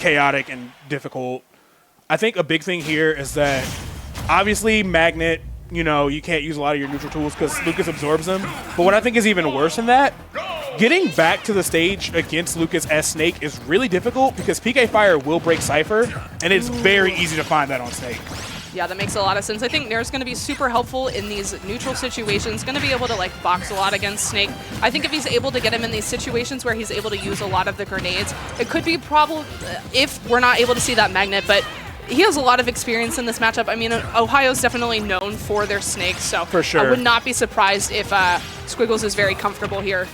chaotic and difficult. I think a big thing here is that obviously Magnet, you know, you can't use a lot of your neutral tools because Lucas absorbs them. But what I think is even worse than that, getting back to the stage against Lucas as Snake is really difficult because PK Fire will break Cypher, and it's very easy to find that on Snake. Yeah, that makes a lot of sense. I think Nair's going to be super helpful in these neutral situations, going to be able to like box a lot against Snake. I think if he's able to get him in these situations where he's able to use a lot of the grenades, it could be a problem if we're not able to see that Magnet, but he has a lot of experience in this matchup. I mean, Ohio's definitely known for their Snakes, so for sure. I would not be surprised if Squiggles is very comfortable here.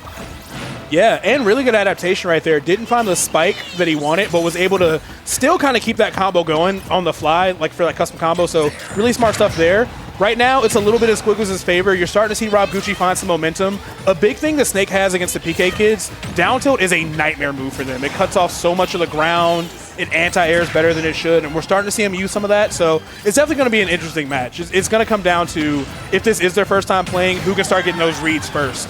Yeah, and really good adaptation right there. Didn't find the spike that he wanted, but was able to still kind of keep that combo going on the fly, like for that custom combo, so really smart stuff there. Right now, it's a little bit in Squiggles' favor. You're starting to see Rob Gucci find some momentum. A big thing that Snake has against the PK kids, down tilt is a nightmare move for them. It cuts off so much of the ground. It anti-airs better than it should, and we're starting to see him use some of that. So it's definitely going to be an interesting match. It's going to come down to, if this is their first time playing, who can start getting those reads first,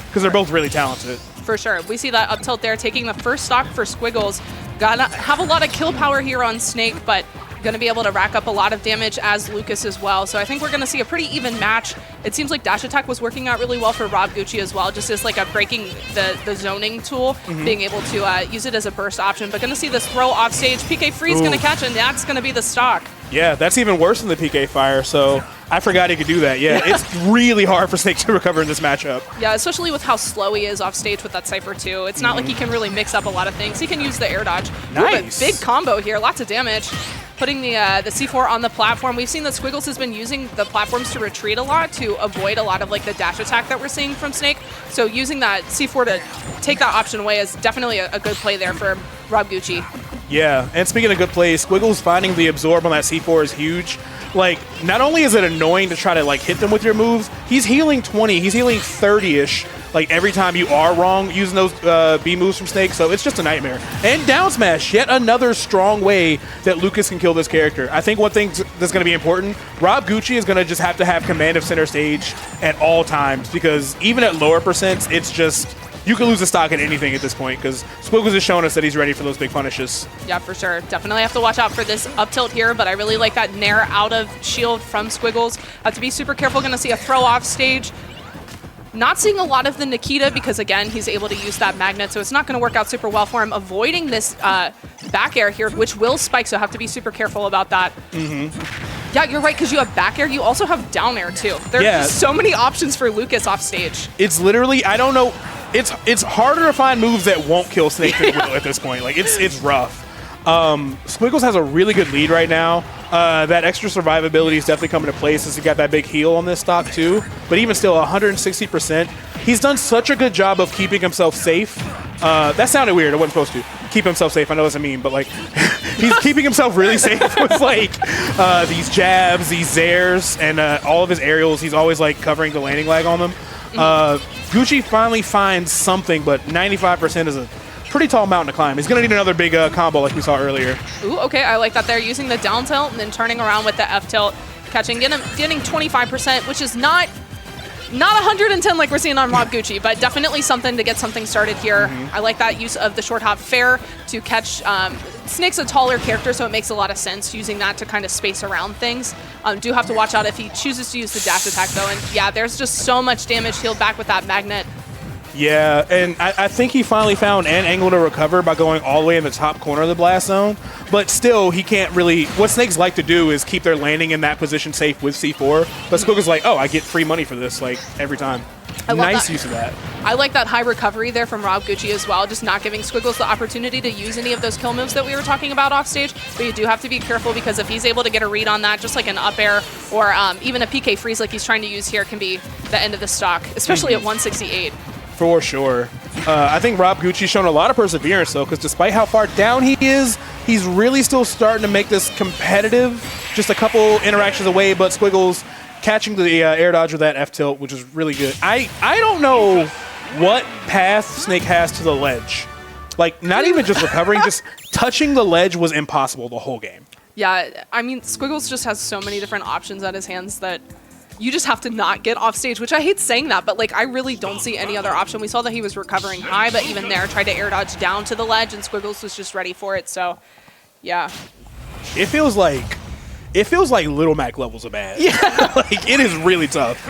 because they're both really talented. For sure. We see that up tilt there, taking the first stock for Squiggles. Gotta have a lot of kill power here on Snake, but going to be able to rack up a lot of damage as Lucas as well. So I think we're going to see a pretty even match. It seems like dash attack was working out really well for Rob Gucci as well, just as like a breaking the zoning tool, being able to use it as a burst option. But going to see this throw off stage. PK Free's going to catch, and that's going to be the stock. Yeah, that's even worse than the PK Fire, so I forgot he could do that. Yeah, it's really hard for Snake to recover in this matchup. Yeah, especially with how slow he is off stage with that Cypher too. It's not like he can really mix up a lot of things. He can use the air dodge. Nice. Ooh, big combo here, lots of damage. Putting the C4 on the platform. We've seen that Squiggles has been using the platforms to retreat a lot to avoid a lot of like the dash attack that we're seeing from Snake. So using that C4 to take that option away is definitely a good play there for Rob Gucci. Yeah, and speaking of good plays, Squiggles finding the absorb on that C4 is huge. Like, not only is it annoying to try to like hit them with your moves, he's healing 20, he's healing 30-ish, like every time you are wrong using those B moves from Snake, so it's just a nightmare. And down smash, yet another strong way that Lucas can kill this character. I think one thing that's going to be important, Rob Gucci is going to just have to have command of center stage at all times, because even at lower percents, it's just, you can lose the stock at anything at this point, because Squiggles has shown us that he's ready for those big punishes. Yeah, for sure. Definitely have to watch out for this up tilt here, but I really like that Nair out of shield from Squiggles. Have to be super careful. Going to see a throw off stage. Not seeing a lot of the Nikita because, again, he's able to use that Magnet, so it's not going to work out super well for him. Avoiding this back air here, which will spike, so have to be super careful about that. Yeah, you're right, because you have back air. You also have down air, too. There are just so many options for Lucas off stage. It's literally, I don't know, it's harder to find moves that won't kill Snake than will at this point. Like, it's rough. Squiggles has a really good lead right now. That extra survivability is definitely coming to play since he got that big heal on this stock too. But even still, 160%. He's done such a good job of keeping himself safe. That sounded weird. I wasn't supposed to. Keep himself safe. I know that's a meme, but like, he's keeping himself really safe with like these jabs, these zairs, and all of his aerials. He's always like covering the landing lag on them. Gucci finally finds something, but 95% is a pretty tall mountain to climb. He's going to need another big combo like we saw earlier. Ooh, okay, I like that they're using the down tilt and then turning around with the F tilt, catching, getting 25%, which is not 110 like we're seeing on Rob Gucci, but definitely something to get something started here. I like that use of the short hop fair to catch. Snake's a taller character, so it makes a lot of sense using that to kind of space around things. Do have to watch out if he chooses to use the dash attack though, and yeah, there's just so much damage healed back with that Magnet. Yeah, and I think he finally found an angle to recover by going all the way in the top corner of the blast zone, but still he can't really, what Snakes like to do is keep their landing in that position safe with C4, but Squiggles like, oh, I get free money for this, like, every time. Nice use of that. I like that high recovery there from Rob Gucci as well, just not giving Squiggles the opportunity to use any of those kill moves that we were talking about off stage, but you do have to be careful because if he's able to get a read on that, just like an up air or even a PK freeze like he's trying to use here can be the end of the stock, especially at 168. For sure. I think Rob Gucci's shown a lot of perseverance, though, because despite how far down he is, he's really still starting to make this competitive. Just a couple interactions away, but Squiggles catching the air dodge with that F tilt, which is really good. I don't know what path Snake has to the ledge. Like, not even just recovering, just touching the ledge was impossible the whole game. Yeah, I mean, Squiggles just has so many different options at his hands that you just have to not get off stage, which I hate saying that, but like I really don't see any other option. We saw that he was recovering high, but even there tried to air dodge down to the ledge, and Squiggles was just ready for it. So, yeah. It feels like Little Mac levels of bad. Yeah. Like, it is really tough.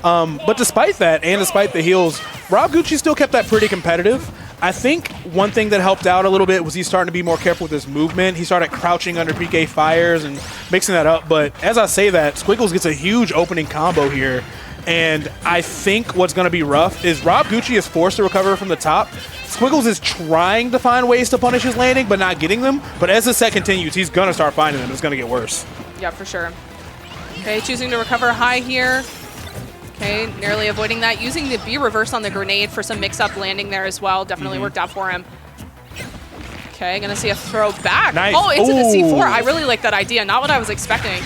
But despite that, and despite the heals, Rob Gucci still kept that pretty competitive. I think one thing that helped out a little bit was he's starting to be more careful with his movement. He started crouching under PK fires and mixing that up. But as I say that, Squiggles gets a huge opening combo here. And I think what's going to be rough is Rob Gucci is forced to recover from the top. Squiggles is trying to find ways to punish his landing, but not getting them. But as the set continues, he's going to start finding them. It's going to get worse. Yeah, for sure. Okay, choosing to recover high here. Okay, narrowly avoiding that. Using the B reverse on the grenade for some mix-up landing there as well. Definitely worked out for him. Okay, gonna see a throw back. Nice. Oh, into the C4. I really like that idea. Not what I was expecting.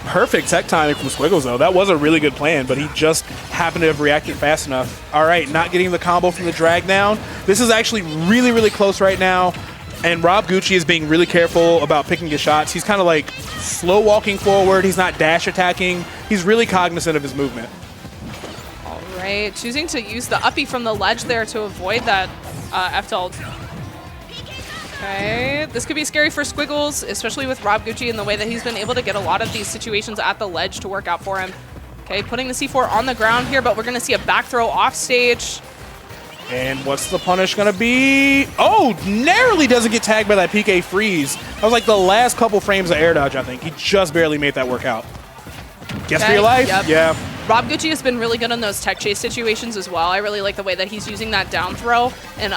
Perfect tech timing from Squiggles, though. That was a really good plan, but he just happened to have reacted fast enough. All right, not getting the combo from the drag down. This is actually really, really close right now. And Rob Gucci is being really careful about picking his shots. He's kind of like slow walking forward. He's not dash attacking. He's really cognizant of his movement. All right, choosing to use the uppie from the ledge there to avoid that F tilt. Okay, this could be scary for Squiggles, especially with Rob Gucci and the way that he's been able to get a lot of these situations at the ledge to work out for him. Okay, putting the C4 on the ground here, but we're going to see a back throw off stage. And what's the punish going to be? Oh, narrowly doesn't get tagged by that PK freeze. That was like the last couple frames of air dodge, I think. He just barely made that work out. Guess for your life? Yep. Yeah. Rob Gucci has been really good in those tech chase situations as well. I really like the way that he's using that down throw. And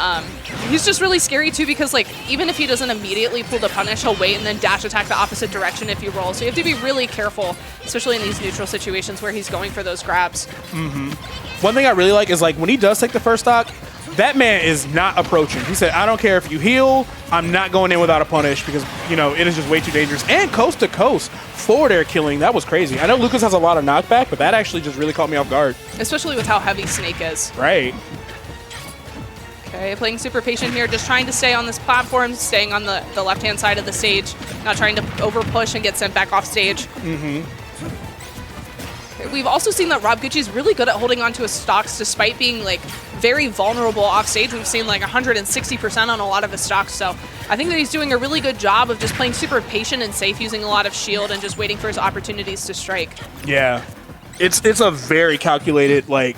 he's just really scary too because like even if he doesn't immediately pull the punish, he'll wait and then dash attack the opposite direction if you roll. So you have to be really careful, especially in these neutral situations where he's going for those grabs. One thing I really like is like when he does take the first stock, that man is not approaching. He said, I don't care if you heal, I'm not going in without a punish because, you know, it is just way too dangerous. And coast to coast, forward air killing, that was crazy. I know Lucas has a lot of knockback, but that actually just really caught me off guard. Especially with how heavy Snake is. Right. Okay, playing super patient here, just trying to stay on this platform, staying on the left-hand side of the stage, not trying to over-push and get sent back off stage. We've also seen that Rob Gucci is really good at holding on to his stocks despite being like very vulnerable off stage. We've seen like 160% on a lot of his stocks. So I think that he's doing a really good job of just playing super patient and safe, using a lot of shield and just waiting for his opportunities to strike. Yeah. It's a very calculated like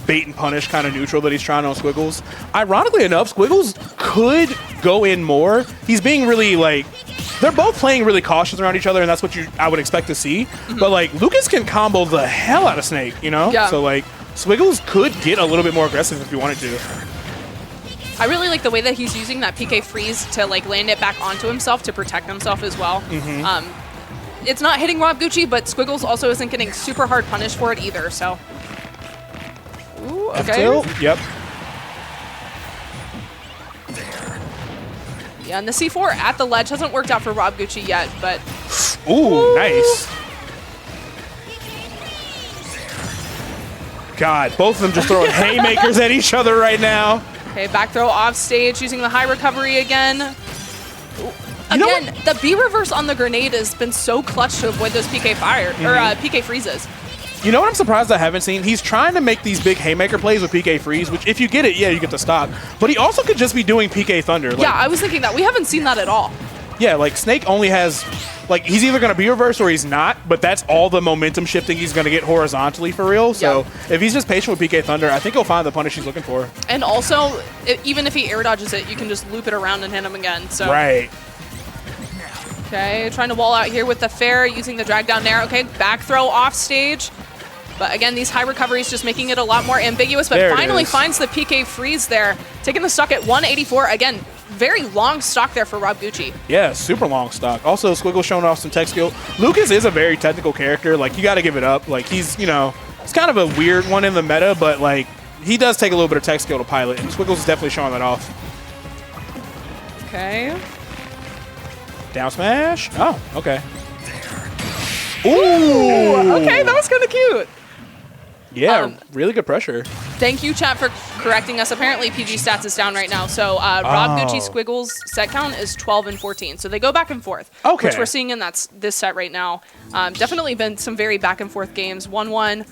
bait and punish kind of neutral that he's trying on Squiggles. Ironically enough, Squiggles could go in more. He's being really like, they're both playing really cautious around each other, and that's what I would expect to see. But like Lucas can combo the hell out of Snake, you know? Yeah. So like Squiggles could get a little bit more aggressive if he wanted to. I really like the way that he's using that PK freeze to like land it back onto himself to protect himself as well. It's not hitting Rob Gucci, but Squiggles also isn't getting super hard punished for it either, so. Ooh, okay. Yep. Yeah, and the C4 at the ledge hasn't worked out for Rob Gucci yet, but... Ooh, nice. God, both of them just throwing haymakers at each other right now. Okay, back throw off stage, using the high recovery again. Again, the B reverse on the grenade has been so clutch to avoid those PK fire, or PK freezes. You know what I'm surprised I haven't seen? He's trying to make these big haymaker plays with PK freeze, which if you get it, yeah, you get the stock. But he also could just be doing PK thunder. Like, yeah, I was thinking that. We haven't seen that at all. Yeah, like Snake only has, like he's either going to be reverse or he's not, but that's all the momentum shifting he's going to get horizontally for real. So if he's just patient with PK thunder, I think he'll find the punish he's looking for. And also, even if he air dodges it, you can just loop it around and hit him again. So. Right. Okay, trying to wall out here with the fair, using the drag down there. Okay, back throw off stage. But again, these high recoveries just making it a lot more ambiguous, but finally finds the PK freeze there, taking the stock at 184. Again, very long stock there for Rob Gucci. Yeah, super long stock. Also, Squiggle showing off some tech skill. Lucas is a very technical character. Like, you got to give it up. Like, he's, you know, it's kind of a weird one in the meta, but, like, he does take a little bit of tech skill to pilot, and Squiggles is definitely showing that off. Okay. Down smash? Oh, okay. Ooh! Okay, that was kind of cute. Yeah, really good pressure. Thank you, chat, for correcting us. Apparently, PG Stats is down right now. So Rob Gucci Squiggles set count is 12 and 14. So they go back and forth, which we're seeing in this set right now. Definitely been some very back and forth games. 1-1.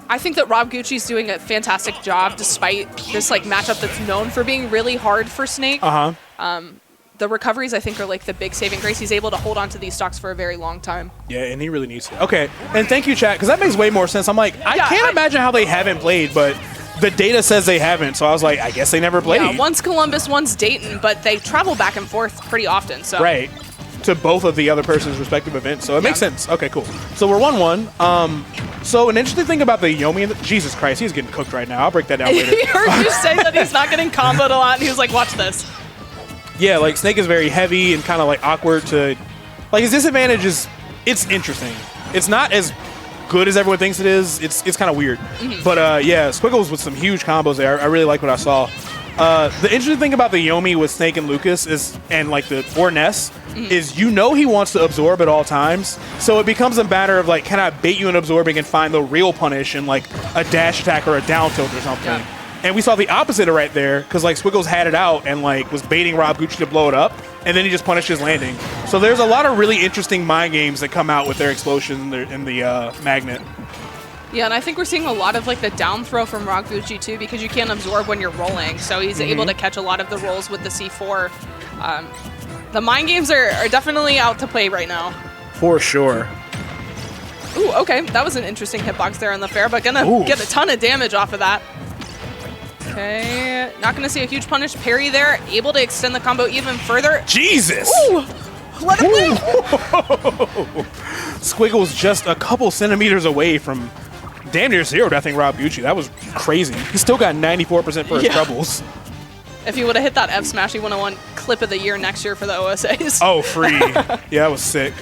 I think that Rob Gucci's doing a fantastic job despite this like matchup that's known for being really hard for Snake. The recoveries, I think, are like the big saving grace. He's able to hold on to these stocks for a very long time. Yeah, and he really needs to. Okay, and thank you, chat, because that makes way more sense. I'm like, I can't imagine how they haven't played, but the data says they haven't. So I was like, I guess they never played. Yeah, one's Columbus, one's Dayton, but they travel back and forth pretty often. So right. To both of the other person's respective events. So it makes sense. Okay, cool. So we're 1-1. So an interesting thing about the Yomi, Jesus Christ, he's getting cooked right now. I'll break that down later. He heard you say that he's not getting comboed a lot, and he was like, watch this. Yeah, like Snake is very heavy and kind of like awkward to, like his disadvantage is, it's interesting. It's not as good as everyone thinks it is. It's kind of weird. But yeah, Squiggles with some huge combos there. I really like what I saw. The interesting thing about the Yomi with Snake and Lucas is, and like or Ness, is he wants to absorb at all times. So it becomes a matter of like, can I bait you in absorbing and find the real punish in like a dash attack or a down tilt or something? Yeah. And we saw the opposite right there because like Squiggles had it out and like was baiting Rob Gucci to blow it up, and then he just punished his landing. So there's a lot of really interesting mind games that come out with their explosion in the magnet. Yeah, and I think we're seeing a lot of like the down throw from Rob Gucci too, because you can't absorb when you're rolling. So he's able to catch a lot of the rolls with the C4. The mind games are definitely out to play right now. For sure. Ooh, okay. That was an interesting hitbox there on the fair, but gonna get a ton of damage off of that. Okay, not gonna see a huge punish. Parry there, able to extend the combo even further. Jesus! Ooh, let him live! Squiggles just a couple centimeters away from damn near zero deathing Rob Gucci. That was crazy. He still got 94% for his troubles. If he would have hit that F Smash, he would have won Clip of the Year next year for the OSAs. Oh, free. Yeah, that was sick.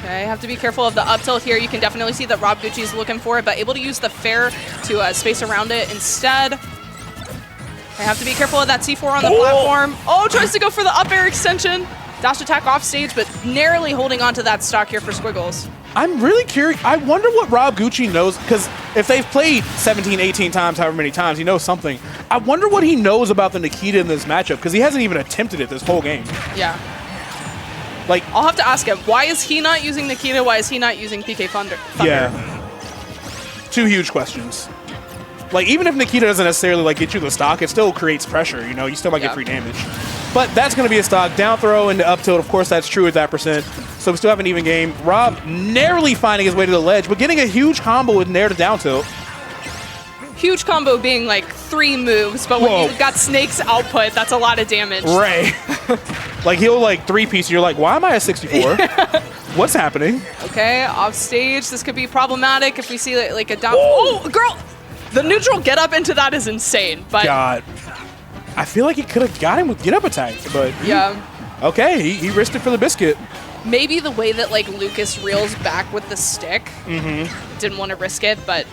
Okay, have to be careful of the up tilt here. You can definitely see that Rob Gucci is looking for it, but able to use the fair to space around it instead. I have to be careful of that C4 on the platform. Oh, tries to go for the up air extension. Dash attack off stage, but narrowly holding on to that stock here for Squiggles. I'm really curious. I wonder what Rob Gucci knows, because if they've played 17, 18 times, however many times, he knows something. I wonder what he knows about the Nikita in this matchup, because he hasn't even attempted it this whole game. Yeah. Like, I'll have to ask him, why is he not using Nikita? Why is he not using PK Thunder? Yeah. Two huge questions. Like, even if Nikita doesn't necessarily like get you the stock, it still creates pressure, you know? You still might get free damage. But that's going to be a stock. Down throw into up tilt, of course, that's true at that percent. So we still have an even game. Rob narrowly finding his way to the ledge, but getting a huge combo with nair to down tilt. Huge combo being like 3 moves, but when you've got Snake's output, that's a lot of damage. Right. Like, he'll like 3-piece, and you're like, why am I at 64? What's happening? Okay, off stage. This could be problematic if we see like a down. Oh, girl! The neutral get up into that is insane, but. God. I feel like he could have got him with get up attack, but. Yeah. Okay, he risked it for the biscuit. Maybe the way that like Lucas reels back with the stick. Didn't want to risk it, but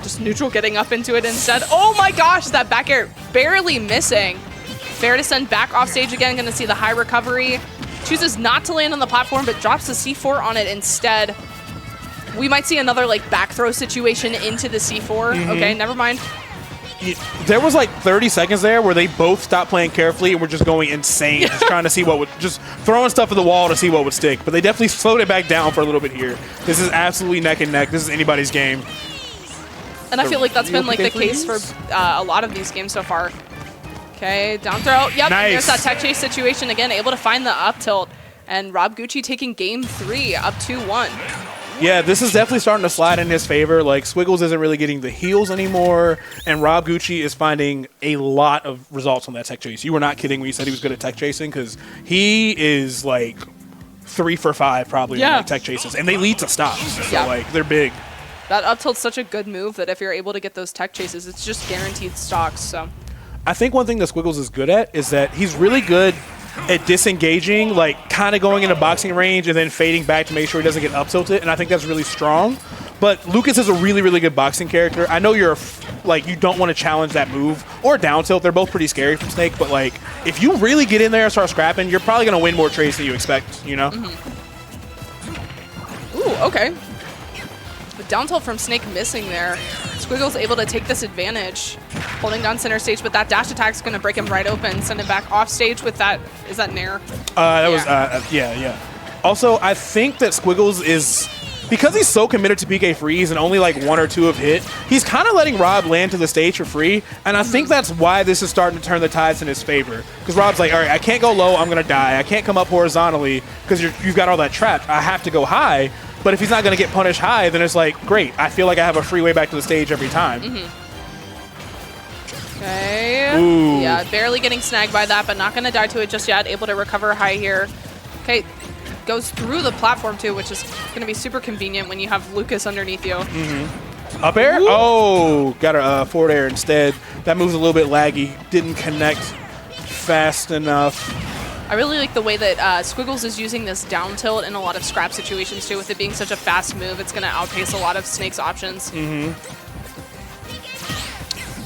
just neutral getting up into it instead. Oh my gosh, that back air barely missing. Fair to send back off stage again. Going to see the high recovery. Chooses not to land on the platform, but drops the C4 on it instead. We might see another like back throw situation into the C4. Okay, never mind. There was like 30 seconds there where they both stopped playing carefully and were just going insane, just trying to see what would, just throwing stuff at the wall to see what would stick. But they definitely slowed it back down for a little bit here. This is absolutely neck and neck. This is anybody's game. And I feel like that's been like the case for a lot of these games so far. Okay, down throw. Yep, nice. There's that tech chase situation again, able to find the up tilt. And Rob Gucci taking game 3, up 2-1. Yeah, this is definitely starting to slide in his favor. Like, Squiggles isn't really getting the heals anymore, and Rob Gucci is finding a lot of results on that tech chase. You were not kidding when you said he was good at tech chasing, because he is, like, 3 for 5 probably on like, tech chases, and they lead to stops. So, like, they're big. That up tilt's such a good move that if you're able to get those tech chases, it's just guaranteed stocks. So I think one thing that Squiggles is good at is that he's really good at disengaging, like kind of going into boxing range and then fading back to make sure he doesn't get up tilted, and I think that's really strong. But Lucas is a really, really good boxing character. I know you're like you don't want to challenge that move or down tilt. They're both pretty scary from Snake, but like if you really get in there and start scrapping, you're probably gonna win more trades than you expect. You know? Ooh, okay. The down tilt from Snake missing there. Squiggle's able to take this advantage, holding down center stage, but that dash attack's going to break him right open, send him back off stage with that. Is that Nair? Yeah. Also, I think that Squiggles is, because he's so committed to PK freeze and only like 1 or 2 have hit, he's kind of letting Rob land to the stage for free, and I think that's why this is starting to turn the tides in his favor. Because Rob's like, all right, I can't go low, I'm going to die. I can't come up horizontally because you've got all that trapped. I have to go high. But if he's not going to get punished high, then it's like, great, I feel like I have a free way back to the stage every time. Okay. Ooh. Yeah, barely getting snagged by that, but not going to die to it just yet. Able to recover high here. Okay, goes through the platform too, which is going to be super convenient when you have Lucas underneath you. Up air? Ooh. Oh, got a forward air instead. That move's a little bit laggy. Didn't connect fast enough. I really like the way that Squiggles is using this down tilt in a lot of scrap situations too. With it being such a fast move, it's going to outpace a lot of Snake's options.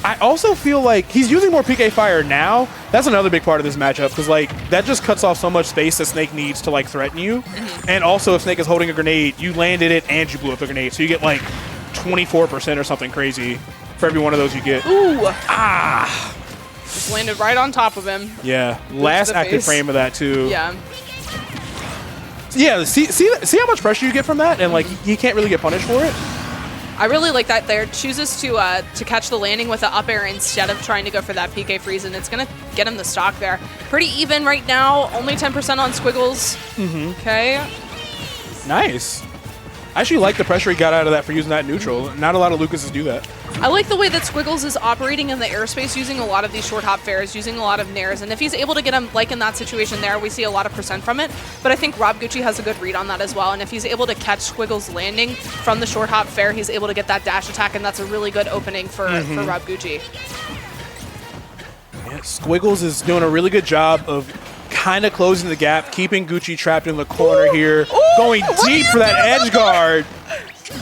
I also feel like he's using more PK Fire now. That's another big part of this matchup, because like that just cuts off so much space that Snake needs to like threaten you. And also, if Snake is holding a grenade, you landed it and you blew up the grenade, so you get like 24% or something crazy for every one of those you get. Ooh! Ah! Just landed right on top of him. Yeah, last active frame of that too. Yeah. Yeah, see how much pressure you get from that, and like you can't really get punished for it. I really like that there. Chooses to catch the landing with an up air instead of trying to go for that PK freeze, and it's going to get him the stock there. Pretty even right now, only 10% on Squiggles. Okay. Nice. I actually like the pressure he got out of that for using that neutral. Not a lot of Lucases do that. I like the way that Squiggles is operating in the airspace, using a lot of these short hop fairs, using a lot of nairs, and if he's able to get him, like in that situation there, we see a lot of percent from it, but I think Rob Gucci has a good read on that as well, and if he's able to catch Squiggles landing from the short hop fair, he's able to get that dash attack, and that's a really good opening for Rob Gucci. Yeah, Squiggles is doing a really good job of kind of closing the gap, keeping Gucci trapped in the corner here, going deep for that edge guard.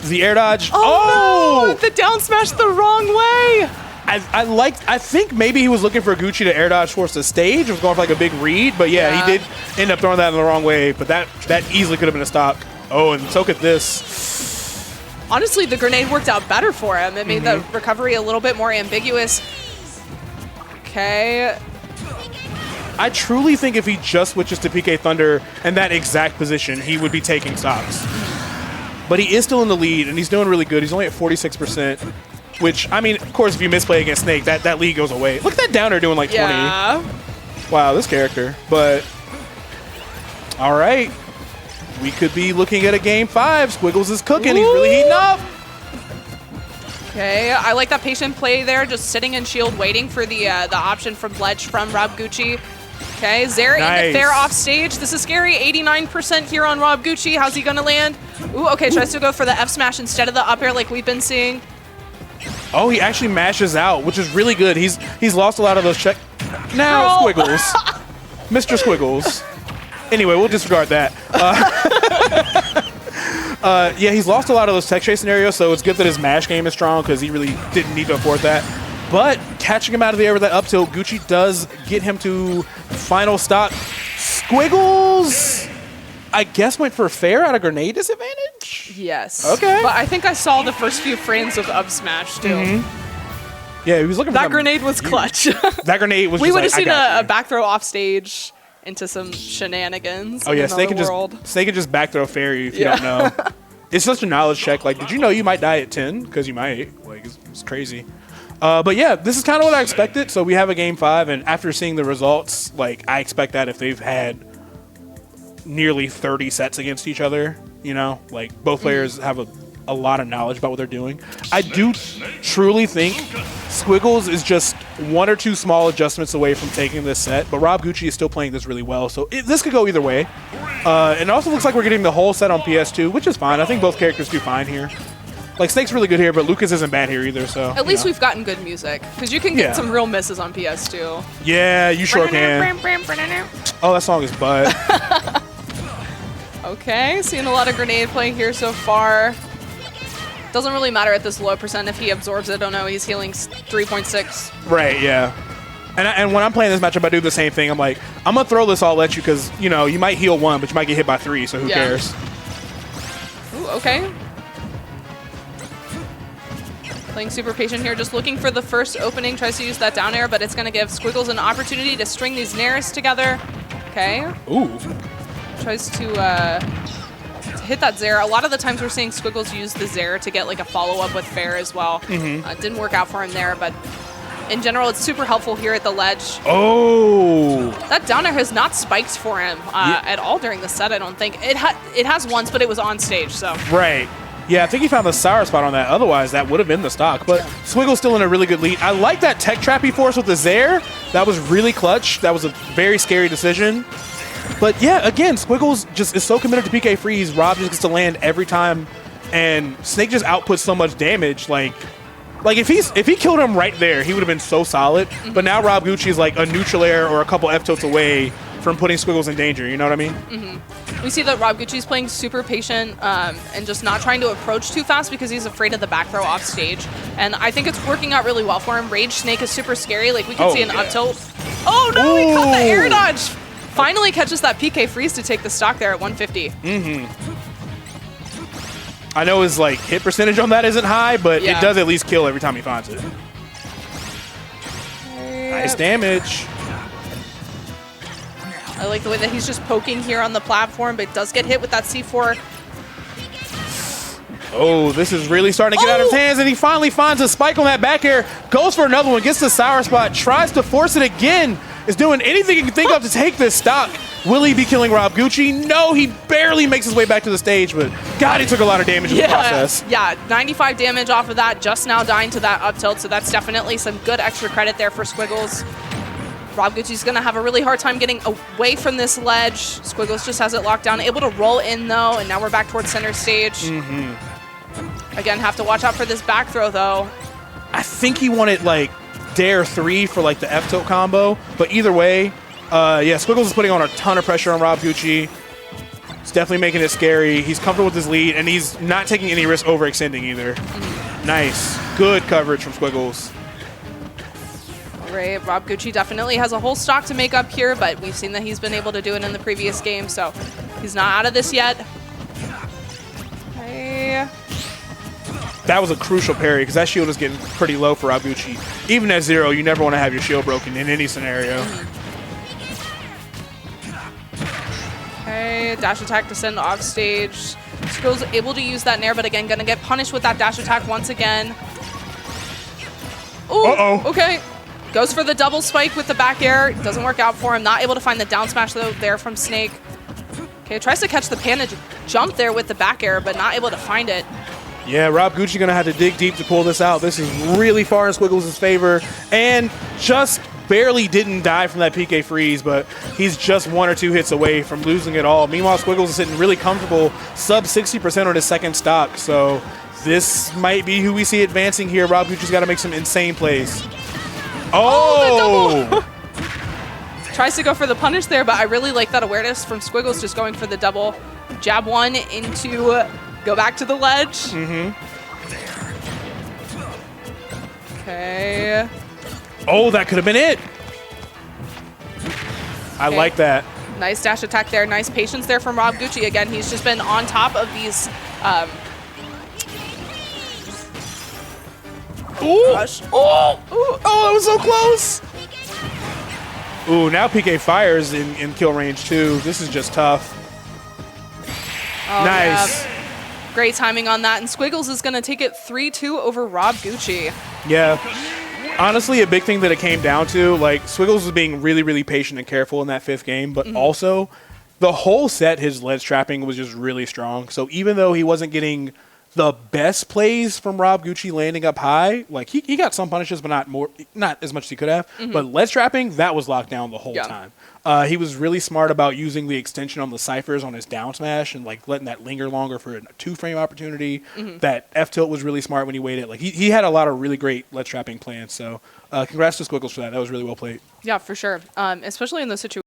The air dodge. Oh! No, the down smash the wrong way. I think maybe he was looking for Gucci to air dodge towards the stage. It was going for like a big read, but yeah, he did end up throwing that in the wrong way. But that easily could have been a stock. Oh, and so could this. Honestly, the grenade worked out better for him. It made the recovery a little bit more ambiguous. Okay. I truly think if he just switches to PK Thunder in that exact position, he would be taking stocks. But he is still in the lead, and he's doing really good. He's only at 46%, which, I mean, of course, if you misplay against Snake, that lead goes away. Look at that downer doing like 20. Yeah. Wow, this character. But, all right. We could be looking at a game 5. Squiggles is cooking. He's really heating up. Okay, I like that patient play there, just sitting in shield waiting for the option from ledge from Rob Gucci. Okay, Zera in the fair off stage. This is scary. 89% here on Rob Gucci. How's he gonna land? Ooh, okay, tries to go for the F smash instead of the up air like we've been seeing. Oh, he actually mashes out, which is really good. He's lost a lot of those check. Now, Squiggles. Mr. Squiggles. Anyway, we'll disregard that. Yeah, he's lost a lot of those tech chase scenarios, so it's good that his mash game is strong because he really didn't need to afford that. But catching him out of the air with that up tilt, Gucci does get him to final stop. Squiggles, I guess, went for fair at a grenade disadvantage? Yes. Okay. But I think I saw the first few frames of up smash, too. Yeah, he was looking for that grenade was clutch. That grenade was we just would have like, seen a back throw off stage into some shenanigans. Oh, yeah, Snake can just back throw fair you if you don't know. It's such a knowledge check. Like, did you know you might die at 10? Because you might. Like, it's crazy. But yeah, this is kind of what I expected. So we have a game 5, and after seeing the results, like, I expect that if they've had nearly 30 sets against each other, you know, like, both players have a lot of knowledge about what they're doing. I do truly think Squiggles is just 1 or 2 small adjustments away from taking this set, but Rob Gucci is still playing this really well, so this could go either way. And it also looks like we're getting the whole set on PS2, which is fine. I think both characters do fine here. Like, Snake's really good here, but Lucas isn't bad here either, so... At least we've gotten good music, because you can get some real misses on PS2. Yeah, you sure can. Oh, that song is butt. Okay, seeing a lot of grenade play here so far. Doesn't really matter at this low percent if he absorbs it. Oh no, he's healing 3.6. Right, yeah. And when I'm playing this matchup, I do the same thing. I'm like, I'm going to throw this all at you because, you know, you might heal 1, but you might get hit by 3, so who cares? Ooh, okay. Playing super patient here, just looking for the first opening, tries to use that down air, but it's going to give Squiggles an opportunity to string these nairs together. Okay. Ooh. Tries to hit that Zair. A lot of the times we're seeing Squiggles use the Zair to get like a follow-up with Fair as well. Didn't work out for him there, but in general, it's super helpful here at the ledge. Oh. That down air has not spiked for him at all during the set, I don't think. It has once, but it was on stage, so. Right. Yeah, I think he found the sour spot on that. Otherwise, that would have been the stock. But Squiggle's still in a really good lead. I like that tech trap he forced with the Zair. That was really clutch. That was a very scary decision. But yeah, again, Squiggles just is so committed to PK freeze. Rob just gets to land every time. And Snake just outputs so much damage. Like if he killed him right there, he would have been so solid. But now Rob Gucci is like a neutral air or a couple F-tilts away from putting Squiggles in danger, you know what I mean? We see that Rob Gucci's playing super patient and just not trying to approach too fast because he's afraid of the back throw off stage. And I think it's working out really well for him. Rage Snake is super scary. Like, we can see an up tilt. Oh, no, he caught the air dodge. Finally catches that PK freeze to take the stock there at 150. I know his like hit percentage on that isn't high, but it does at least kill every time he finds it. Nice damage. I like the way that he's just poking here on the platform, but does get hit with that C4. Oh, this is really starting to get out of his hands, and he finally finds a spike on that back air, goes for another one, gets the sour spot, tries to force it again, is doing anything he can think of to take this stock. Will he be killing Rob Gucci? No, he barely makes his way back to the stage, but God, he took a lot of damage in the process. Yeah, 95 damage off of that, just now dying to that up tilt, so that's definitely some good extra credit there for Squiggles. Rob Gucci's going to have a really hard time getting away from this ledge. Squiggles just has it locked down, able to roll in though, and now we're back towards center stage. Again, have to watch out for this back throw though. I think he wanted like Dare 3 for like the F-tilt combo, but either way, yeah, Squiggles is putting on a ton of pressure on Rob Gucci. It's definitely making it scary. He's comfortable with his lead, and he's not taking any risk overextending either. Nice. Good coverage from Squiggles. Right, Rob Gucci definitely has a whole stock to make up here, but we've seen that he's been able to do it in the previous game, so he's not out of this yet. Okay. That was a crucial parry because that shield is getting pretty low for Rob Gucci. Even at 0, you never want to have your shield broken in any scenario. Okay, dash attack to send off stage. Squirrel's able to use that nair, but again, gonna get punished with that dash attack once again. Ooh, okay. Goes for the double spike with the back air. Doesn't work out for him. Not able to find the down smash though there from Snake. Okay, tries to catch the panda jump there with the back air, but not able to find it. Yeah, Rob Gucci gonna have to dig deep to pull this out. This is really far in Squiggles' favor, and just barely didn't die from that PK freeze, but he's just 1 or 2 hits away from losing it all. Meanwhile, Squiggles is sitting really comfortable, sub 60% on his second stock, so this might be who we see advancing here. Rob Gucci's got to make some insane plays. Oh! Tries to go for the punish there, but I really like that awareness from Squiggles, just going for the double. Jab one into go back to the ledge. Okay. Oh, that could have been it. I like that. Nice dash attack there. Nice patience there from Rob Gucci. Again, he's just been on top of these. Oh, that was so close. Ooh, now PK fires in kill range too. This is just tough. Oh, nice. Yeah. Great timing on that. And Squiggles is going to take it 3-2 over Rob Gucci. Yeah. Honestly, a big thing that it came down to, like, Squiggles was being really, really patient and careful in that 5th game, but also the whole set, his ledge trapping was just really strong. So even though he wasn't getting the best plays from Rob Gucci landing up high, like he got some punishes, but not as much as he could have. But ledge trapping, that was locked down the whole time. He was really smart about using the extension on the ciphers on his down smash and like letting that linger longer for a 2-frame opportunity. That F tilt was really smart when he waited. Like he had a lot of really great ledge trapping plans. So congrats to Squiggles for that. That was really well played. Yeah, for sure. Especially in those situations.